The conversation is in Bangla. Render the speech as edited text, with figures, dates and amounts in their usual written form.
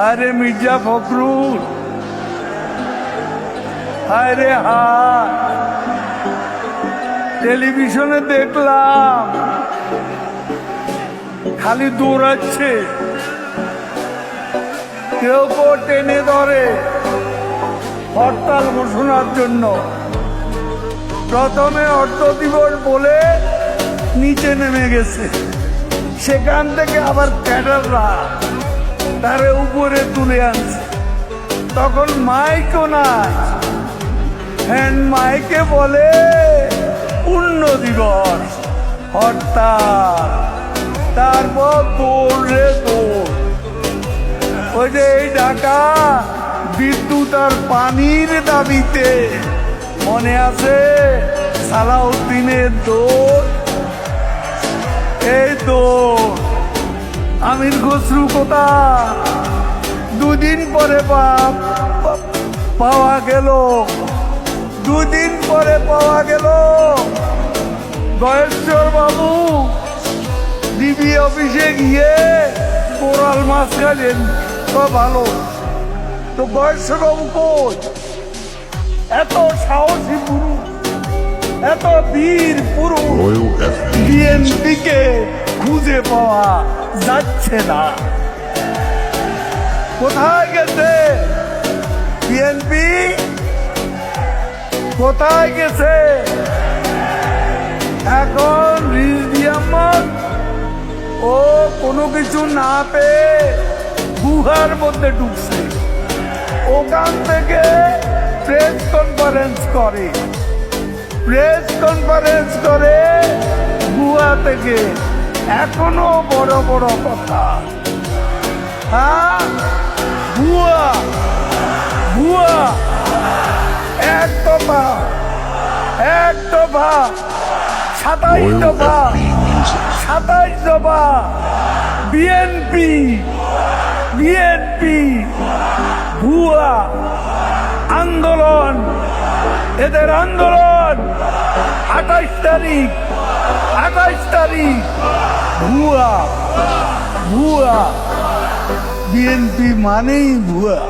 আরে মির্জা ফখরুল, আরে হায়, টেলিভিশনে দেখলাম খালি দৌড়াচ্ছে, কেউ কেউ টেনে ধরে হরতাল ঘোষণার জন্য। প্রথমে অর্থ দিবস বলে নিচে নেমে গেছে, সেখান থেকে আবার ক্যাডাররা তারে উপরে তুলে আনছে। তখন মাইকও নাই, হ্যান্ড মাইকে বলে পূর্ণ দিবস হরতাল। তারপর দৌড়ে দৌড়, ওই যে এই ঢাকা বিদ্যুৎ আর পানির দাবিতে মনে আছে সালাউদ্দিনের দৌড়, এই দৌড়। আমির খসরু কোথা দুদিন পরে পাওয়া গেল, দুদিন পরে পাওয়া গেল। গয়েশ্বর বাবু ডিবি অফিসে গিয়ে কোরাল মাছ খাইলেন, তো ভালো। তো গয়েশ্বর বাবু কই? এত সাহসী পুরুষ, এত বীর পুরুষ বিএনপিকে খুঁজে পাওয়া যাচ্ছে না। কোথায় গেছে বিএনপি? কোথায় গেছে? এখন রিজভী আহমদ ও কোনো কিছু না পেয়ে গুহার মধ্যে ঢুকছে, ওখান থেকে প্রেস কনফারেন্স করে, প্রেস কনফারেন্স করে গুহা থেকে। এখনো বড় বড় কথা, হ্যাঁ ভুয়া ভুয়া, এক দফা 27 দফা 27 দফা বিএনপি ভুয়া আন্দোলন, এদের আন্দোলন 28 তারিখ ভুয়া ভুয়া, বিএনপি মানেই ভুয়া।